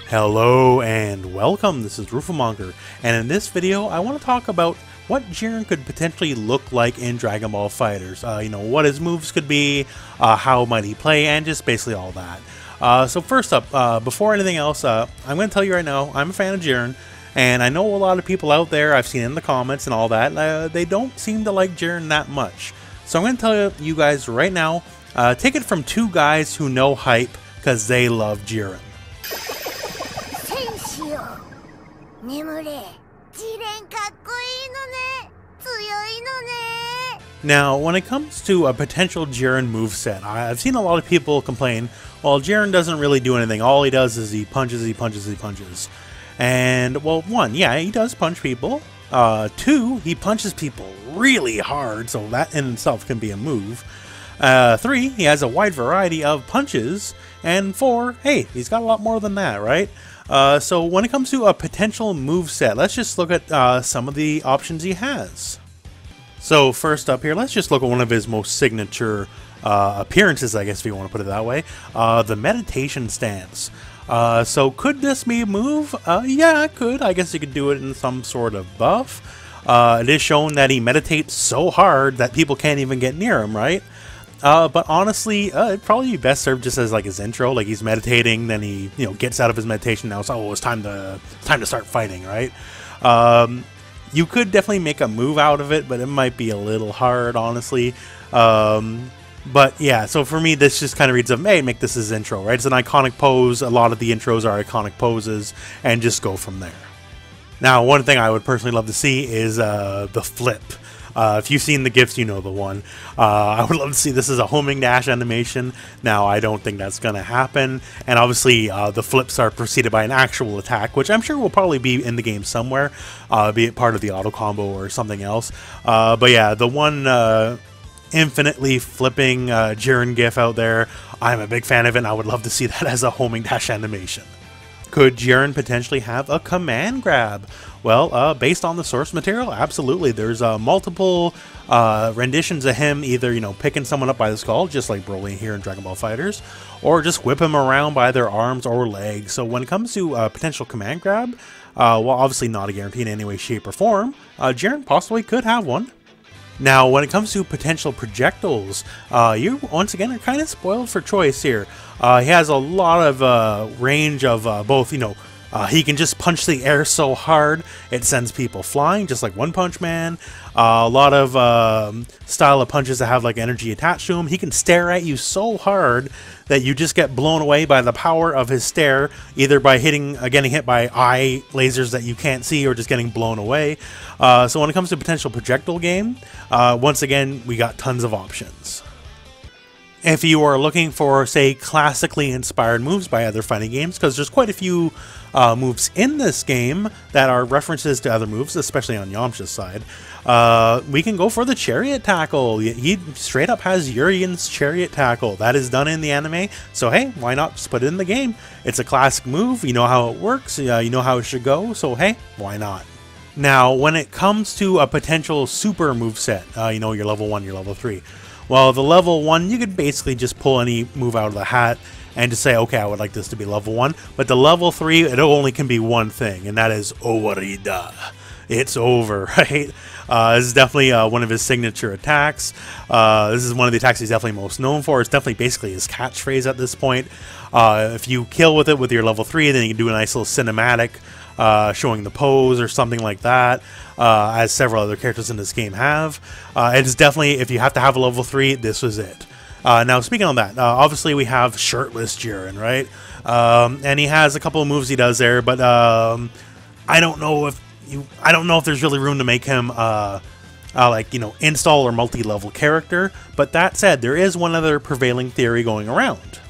Hello and welcome, this is rooflemonger, and in this video I want to talk about what Jiren could potentially look like in Dragon Ball FighterZ. What his moves could be, how might he play, and just basically all that. So first up, before anything else, I'm going to tell you right now, I'm a fan of Jiren, and I know a lot of people out there, I've seen in the comments and all that, they don't seem to like Jiren that much. So I'm going to tell you guys right now, take it from two guys who know hype, because they love Jiren. Now, when it comes to a potential Jiren moveset, I've seen a lot of people complain, well, Jiren doesn't really do anything. All he does is he punches, he punches, he punches. And, well, one, yeah, he does punch people. Two, he punches people really hard, so that in itself can be a move. Three, he has a wide variety of punches. And four, hey, he's got a lot more than that, right? So when it comes to a potential moveset, let's just look at some of the options he has. So first up here, let's just look at one of his most signature appearances, I guess if you want to put it that way. The meditation stance. So could this be a move? Yeah, it could. I guess you could do it in some sort of buff. It is shown that he meditates so hard that people can't even get near him, right? But honestly, it'd probably be best served just as like his intro, like he's meditating, then he gets out of his meditation. Now it's it's time to start fighting, right? You could definitely make a move out of it, but it might be a little hard, honestly. But yeah, so for me, this just kind of reads of, hey, make this his intro, right? It's an iconic pose. A lot of the intros are iconic poses, and just go from there. Now, one thing I would personally love to see is the flip. If you've seen the GIFs, you know the one. I would love to see this as a homing dash animation. Now, I don't think that's going to happen. And obviously, the flips are preceded by an actual attack, which I'm sure will probably be in the game somewhere, be it part of the auto combo or something else. But yeah, the one infinitely flipping Jiren GIF out there, I'm a big fan of it, and I would love to see that as a homing dash animation. Could Jiren potentially have a command grab? Well, based on the source material, absolutely. There's multiple renditions of him either, picking someone up by the skull, just like Broly here in Dragon Ball FighterZ, or just whip him around by their arms or legs. So when it comes to potential command grab, well, obviously not a guarantee in any way, shape, or form, Jiren possibly could have one. Now, when it comes to potential projectiles, you, once again, are kind of spoiled for choice here. He has a lot of range of both, he can just punch the air so hard it sends people flying, just like One Punch Man. A lot of style of punches that have like energy attached to him. He can stare at you so hard that you just get blown away by the power of his stare, either by getting hit by eye lasers that you can't see, or just getting blown away. So when it comes to potential projectile game, once again, we got tons of options. If you are looking for, say, classically inspired moves by other fighting games, because there's quite a few moves in this game that are references to other moves, especially on Yamcha's side, we can go for the chariot tackle. He straight up has Urien's chariot tackle. That is done in the anime, so hey, why not just put it in the game? It's a classic move, you know how it works, you know how it should go, so hey, why not? Now, when it comes to a potential super moveset, your level 1, your level 3, well, the level 1, you could basically just pull any move out of the hat and just say, okay, I would like this to be level 1. But the level 3, it only can be one thing, and that is Owarida. It's over, right? This is definitely one of his signature attacks. This is one of the attacks he's definitely most known for. It's definitely basically his catchphrase at this point. If you kill with it with your level 3, then you can do a nice little cinematic showing the pose or something like that, as several other characters in this game have. It is definitely, if you have to have a level 3, this was it. Now, speaking on that, obviously we have shirtless Jiren, right? And he has a couple of moves he does there, but I don't know if there's really room to make him install or multi-level character. But that said, there is one other prevailing theory going around.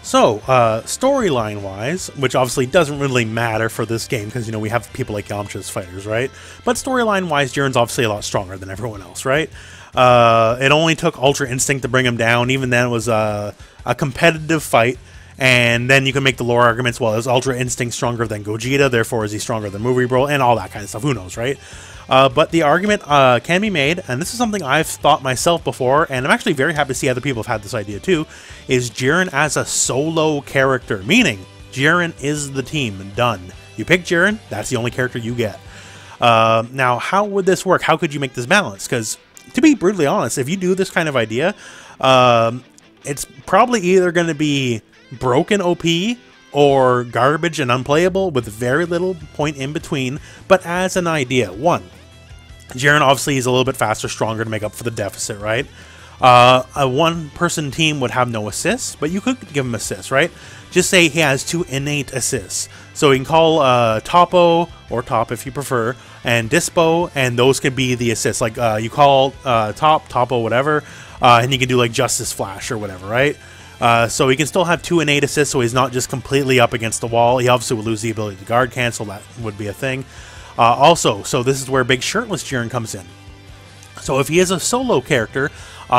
So, storyline-wise, which obviously doesn't really matter for this game, because, we have people like Yamcha's fighters, right? But storyline-wise, Jiren's obviously a lot stronger than everyone else, right? It only took Ultra Instinct to bring him down. Even then, it was a competitive fight. And then you can make the lore arguments, well, is Ultra Instinct stronger than Gogeta, therefore is he stronger than Movie Bro, and all that kind of stuff. Who knows, right? But the argument can be made, and this is something I've thought myself before, and I'm actually very happy to see other people have had this idea too, is Jiren as a solo character, meaning Jiren is the team. Done. You pick Jiren, that's the only character you get. Now, how would this work? How could you make this balance? Because, to be brutally honest, if you do this kind of idea, it's probably either going to be broken OP or garbage and unplayable with very little point in between. But as an idea, one, Jiren obviously is a little bit faster, stronger to make up for the deficit, right? A one-person team would have no assists, but you could give him assists, right? Just say he has 2 innate assists. So you can call Topo, or Top if you prefer, and Dispo, and those could be the assists. Like, you call Topo, whatever, and you can do, like, Justice Flash or whatever, right? So he can still have 2 innate assists, so he's not just completely up against the wall. He obviously would lose the ability to guard cancel. That would be a thing. Also, so this is where Big Shirtless Jiren comes in. So if he is a solo character,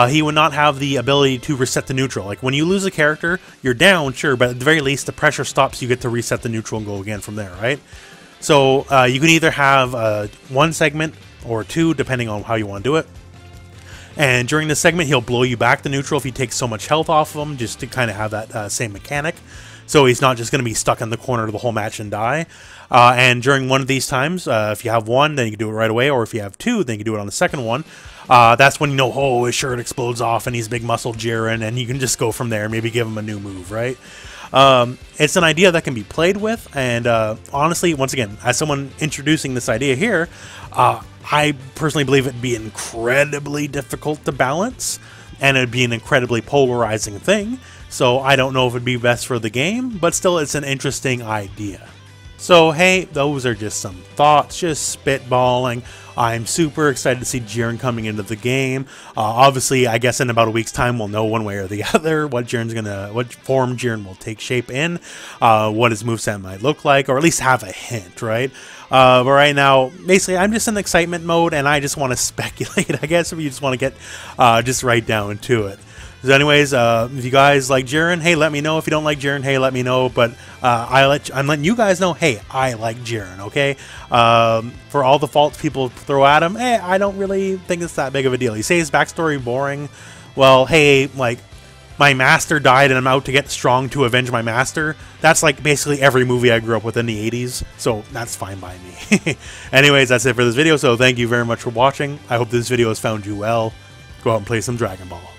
he would not have the ability to reset the neutral. Like, when you lose a character, you're down, sure, but at the very least, the pressure stops. You get to reset the neutral and go again from there, right? So you can either have 1 segment or 2, depending on how you want to do it. And during this segment, he'll blow you back the neutral if he takes so much health off of him, just to kind of have that same mechanic. So he's not just going to be stuck in the corner the whole match and die. And during one of these times, if you have 1, then you can do it right away. Or if you have 2, then you can do it on the second one. That's when you know, oh, his shirt explodes off and he's big muscle Jiren, and you can just go from there, maybe give him a new move, right? It's an idea that can be played with, and honestly, once again, as someone introducing this idea here, I personally believe it'd be incredibly difficult to balance, and it'd be an incredibly polarizing thing, so I don't know if it'd be best for the game, but still, it's an interesting idea. So hey, those are just some thoughts, just spitballing. I'm super excited to see Jiren coming into the game. Obviously, I guess in about a week's time, we'll know one way or the other what form Jiren will take shape in, what his moveset might look like, or at least have a hint, right? But right now, basically, I'm just in excitement mode, and I just want to speculate, I guess, if you just want to get just right down to it. So anyways, if you guys like Jiren, hey, let me know. If you don't like Jiren, hey, let me know. But I'm letting you guys know, hey, I like Jiren, okay? For all the faults people throw at him, hey, I don't really think it's that big of a deal. You say his backstory boring. Well, hey, like, my master died and I'm out to get strong to avenge my master. That's like basically every movie I grew up with in the 80s. So that's fine by me. Anyways, that's it for this video. So thank you very much for watching. I hope this video has found you well. Go out and play some Dragon Ball.